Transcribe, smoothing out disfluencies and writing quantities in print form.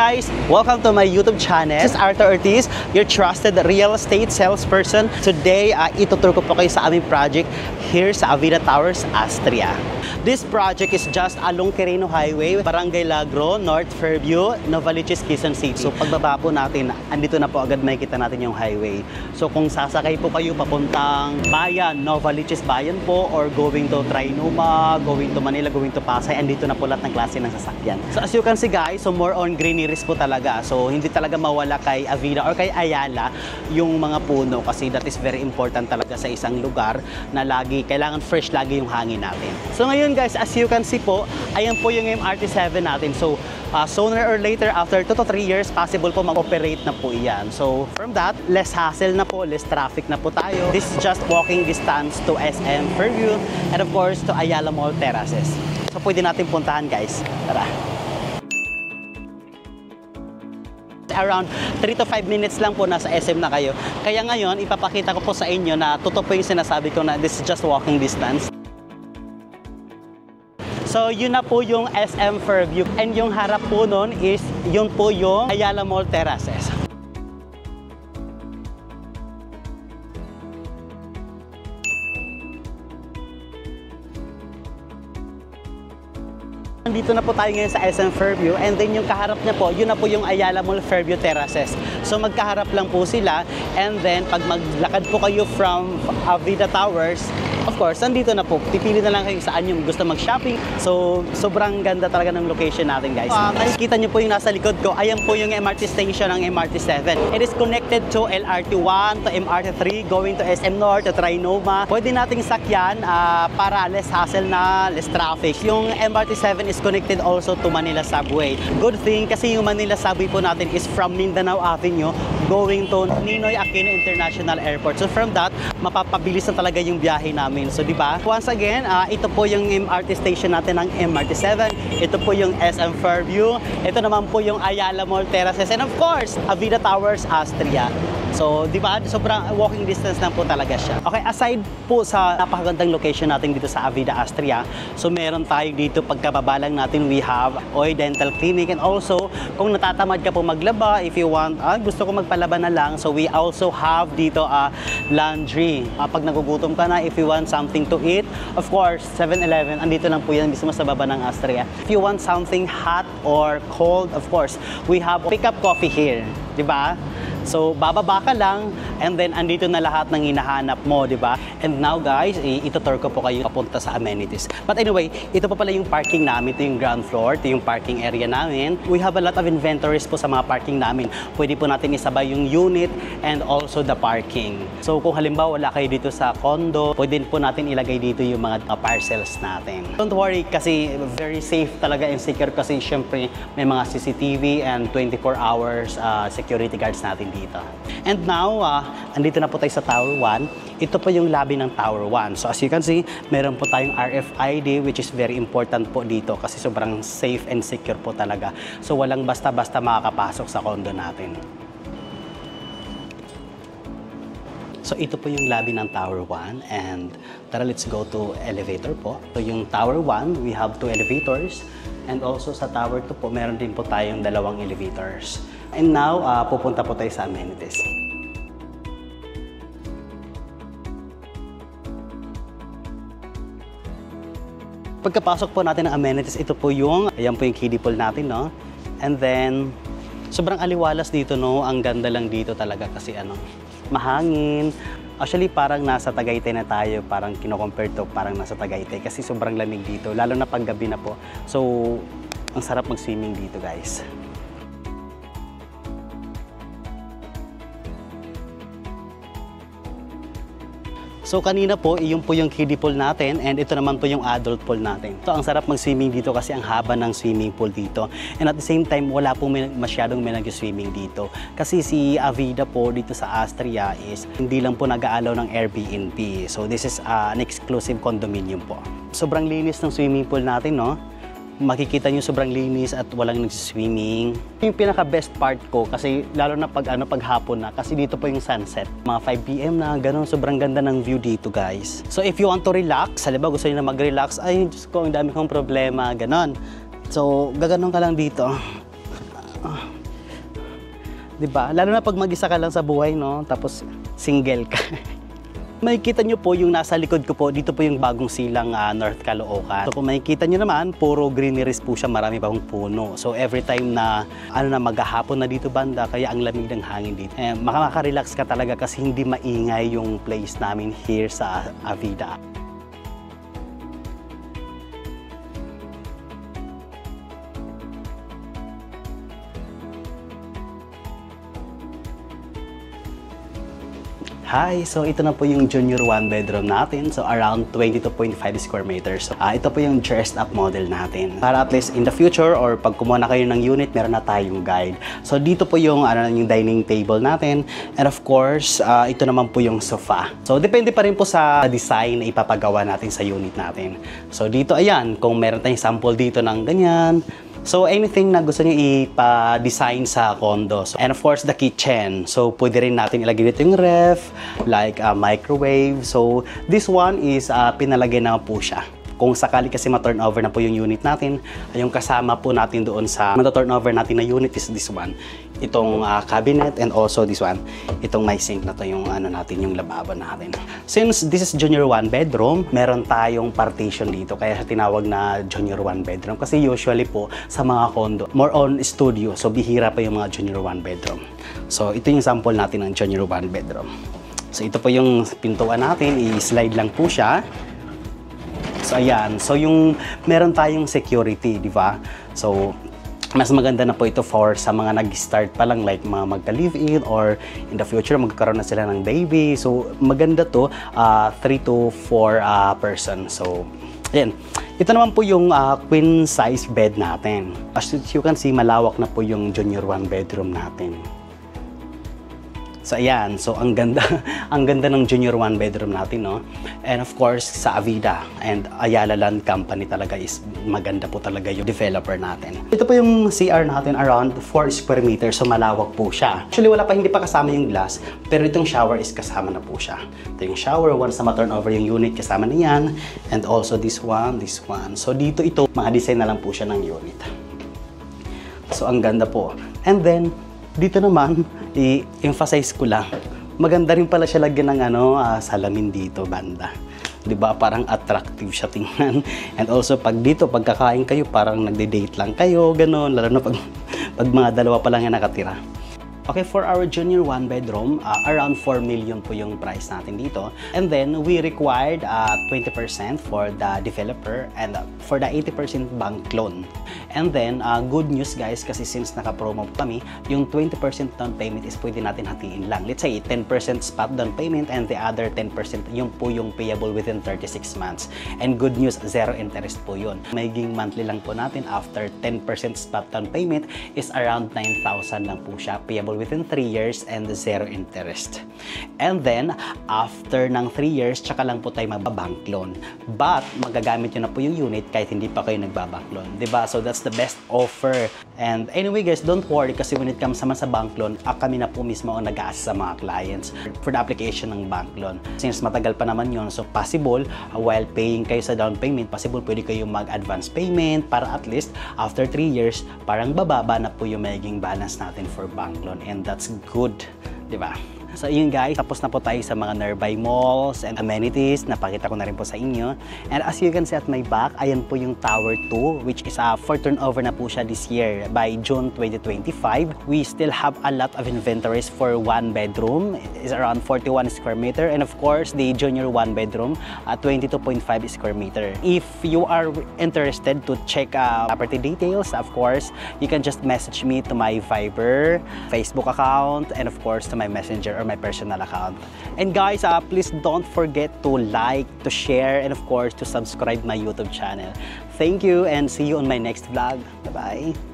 guys! Welcome to my YouTube channel. This is Arthur Ortiz, your trusted real estate salesperson. Today, ituturo ko po kayo sa aming project here sa Avida Towers, Astria. This project is just along Quirino Highway, Barangay Lagro, North Fairview, Novaliches, Quezon City. So pagbaba po natin, andito na po agad makikita natin yung highway. So kung sasakay po kayo papuntang Bayan, Novaliches Bayan po, or going to Trinoma, going to Manila, going to Pasay, andito na po lahat ng klase ng sasakyan. So as you can see guys, so more on greeneries po talaga. So hindi talaga mawala kay Avida or kay Ayala yung mga puno kasi that is very important talaga sa isang lugar na lagi, kailangan fresh lagi yung hangin natin. So ngayon guys, as you can see po, ayan po yung MRT7 natin. So sooner or later, after 2 to 3 years, possible po mag-operate na po iyan. So from that, less hassle na po, less traffic na po tayo. This is just walking distance to SM Fairview and of course to Ayala Mall Terraces. So pwede natin puntahan guys. Tara! Around 3 to 5 minutes lang po nasa SM na kayo. Kaya ngayon, ipapakita ko po sa inyo na totoo po yung sinasabi ko na this is just walking distance. So yun na po yung SM Fairview and yung harap po nun is yun po yung Ayala Mall Terraces. Dito na po tayo ngayon sa SM Fairview and then yung kaharap niya po, yun na po yung Ayala Mall Fairview Terraces. So magkaharap lang po sila and then pag maglakad po kayo from Avida Towers, of course, nandito na po. Pipili na lang kayo saan yung gusto mag-shopping. So, sobrang ganda talaga ng location natin, guys. Nakikita nyo po yung nasa likod ko. Ayan po yung MRT station ng MRT7. It is connected to LRT1, to MRT3, going to SM North, to Trinoma. Pwede nating sakyan para less hassle na, less traffic. Yung MRT7 is connected also to Manila Subway. Good thing kasi yung Manila Subway po natin is from Mindanao Avenue going to Ninoy Aquino International Airport. So, from that, mapapabilis na talaga yung biyahe namin. So, di ba? Once again, ito po yung MRT station natin ng MRT7. Ito po yung SM Fairview. Ito naman po yung Ayala Mall Terraces. And of course, Avida Towers, Astria. So, di ba? Sobrang walking distance lang po talaga siya. Okay, aside po sa napakagandang location natin dito sa Avida, Astria, so meron tayo dito pagkababa lang natin, we have Oy Dental Clinic. And also, kung natatamad ka po maglaba, if you want, gusto ko magpalaba na lang, so we also have dito laundry. Pag nagugutom ka na, if you want something to eat, of course, 7-Eleven, andito lang po yan, mismo sa baba ng Astria. If you want something hot or cold, of course, we have pick-up coffee here, di ba? So, bababa ka lang and then andito na lahat ng hinahanap mo, di ba? And now guys, itutur ko po kayo papunta sa amenities. But anyway, ito pa pala yung parking namin. Ito yung ground floor, ito yung parking area namin. We have a lot of inventories po sa mga parking namin. Pwede po natin isabay yung unit and also the parking. So, kung halimbawa wala kayo dito sa condo, pwede po natin ilagay dito yung mga parcels natin. Don't worry kasi very safe talaga and secure kasi syempre may mga CCTV and 24 hours security guards natin dito. And now, andito na po tayo sa Tower 1. Ito po yung lobby ng Tower 1. So as you can see, meron po tayong RFID which is very important po dito kasi sobrang safe and secure po talaga. So walang basta-basta makakapasok sa condo natin. So ito po yung lobby ng Tower 1 and tara, let's go to elevator po. So yung Tower 1, we have 2 elevators and also sa Tower 2 po, meron din po tayong 2 elevators. And now, pupunta po tayo sa amenities. Pagkapasok po natin ng amenities, ito po yung, ayan po yung kiddie pool natin, no? And then, sobrang aliwalas dito, no? Ang ganda lang dito talaga kasi mahangin. Actually, parang nasa Tagaytay na tayo, parang kino-compare to parang nasa Tagaytay kasi sobrang lamig dito, lalo na pag gabi na po. So, ang sarap mag-swimming dito, guys. So kanina po, iyon po yung kiddie pool natin and ito naman po yung adult pool natin. So ang sarap mag-swimming dito kasi ang haba ng swimming pool dito. And at the same time, wala pong masyadong may nag-swimming dito. Kasi si Avida po dito sa Astria is hindi lang po nag-aalaw ng Airbnb. So this is an exclusive condominium po. Sobrang linis ng swimming pool natin, no? Makikita nyo sobrang linis at walang nagsiswimming. Yung pinaka-best part ko kasi lalo na pag hapon na kasi dito po yung sunset. Mga 5 PM na ganun, sobrang ganda ng view dito, guys. So if you want to relax, halimbawa gusto niyo na mag-relax, ay Diyos ko, ang dami kong problema, ganun. So gaganon ka lang dito. 'Di ba? Lalo na pag mag-isa ka lang sa buhay, no? Tapos single ka. Makikita nyo po yung nasa likod ko po, dito po yung bagong silang North Caloocan. So kung makikita nyo naman, puro greeneries po siya, marami pang puno. So every time na maghahapon na dito banda, kaya ang lamig ng hangin dito. Makaka-relax ka talaga kasi hindi maingay yung place namin here sa Avida. Hi! So ito na po yung junior 1 bedroom natin. So around 22.5 square meters. So, ito po yung dressed up model natin. Para at least in the future or pag kumuha na kayo ng unit, meron na tayong guide. So dito po yung, yung dining table natin. And of course, ito naman po yung sofa. So depende pa rin po sa design na ipapagawa natin sa unit natin. So dito ayan, kung meron tayong sample dito ng ganyan. So anything na gusto niyo ipa-design sa condo. So, and of course, the kitchen. So pwede rin natin ilagay dito yung ref, like a microwave. So this one is pinalagay na po siya. Kung sakali kasi ma-turnover na po yung unit natin, yung kasama po natin doon sa ma-turnover natin na unit is this one. Itong cabinet and also this one. Itong may sink na to yung natin, yung lababo natin. Since this is junior 1 bedroom, meron tayong partition dito. Kaya tinawag na junior 1 bedroom. Kasi usually po sa mga condo, more on studio. So bihira pa yung mga junior 1 bedroom. So ito yung sample natin ng junior 1 bedroom. So ito po yung pintuan natin. I-slide lang po siya. So ayan, so yung meron tayong security, di ba? So mas maganda na po ito for sa mga nag-start pa lang, like mga magka-live-in or in the future magkakaroon na sila ng baby. So maganda to, 3 to 4 person. So ayan, ito naman po yung queen size bed natin. As you can see, malawak na po yung junior 1 bedroom natin. So ayan, so ang ganda ng junior 1 bedroom natin, no? And of course, sa Avida and Ayala Land Company talaga is maganda po talaga yung developer natin. Ito po yung CR natin, around 4 square meters, so malawak po siya. Actually, hindi pa kasama yung glass, pero itong shower is kasama na po siya. Ito yung shower, once na ma-turnover yung unit, kasama na yan. And also this one. So dito ito, mga design na lang po siya ng unit. So ang ganda po. And then, dito naman, i-emphasize ko lang, maganda rin pala siya lagyan ng salamin dito banda. 'Di ba? Parang attractive siya tingnan. And also pag dito pagkakain kayo, parang nagde-date lang kayo, ganoon, lalo na pag mga dalawa pa lang yung nakatira. Okay, for our junior 1 bedroom, around 4 million po yung price natin dito. And then, we required 20% for the developer and for the 80% bank loan. And then, good news guys, kasi since naka-promo kami, yung 20% down payment is pwede natin hatiin lang. Let's say, 10% spot down payment and the other 10% yung po yung payable within 36 months. And good news, zero interest po yun. Magiging monthly lang po natin after 10% spot down payment is around 9,000 lang po siya. Payable within 3 years and zero interest. And then, after ng 3 years, tsaka lang po tayo magbabank loan. But, magagamit nyo na po yung unit kahit hindi pa kayo nagbabank loan. Diba? So, that's the best offer. And anyway guys, don't worry kasi when it comes naman sa bank loan, kami na po mismo ang nag-a-assist sa mga clients for the application ng bank loan. Since matagal pa naman yun, so possible, while paying kayo sa down payment, possible pwede kayo mag-advance payment para at least after 3 years, parang bababa na po yung magiging balance natin for bank loan. And that's good, di ba? So yun guys, tapos na po tayo sa mga nearby malls and amenities. Napakita ko na rin po sa inyo. And as you can see at my back, ayan po yung Tower 2, which is for turnover na po siya this year. By June 2025, we still have a lot of inventories for 1 bedroom. It's around 41 square meter. And of course, the junior 1 bedroom, 22.5 square meter. If you are interested to check property details, of course, you can just message me to my Viber, Facebook account, and of course to my Messenger or my personal account. And guys, please don't forget to like, to share, and of course to subscribe my YouTube channel. Thank you and see you on my next vlog. Bye-bye!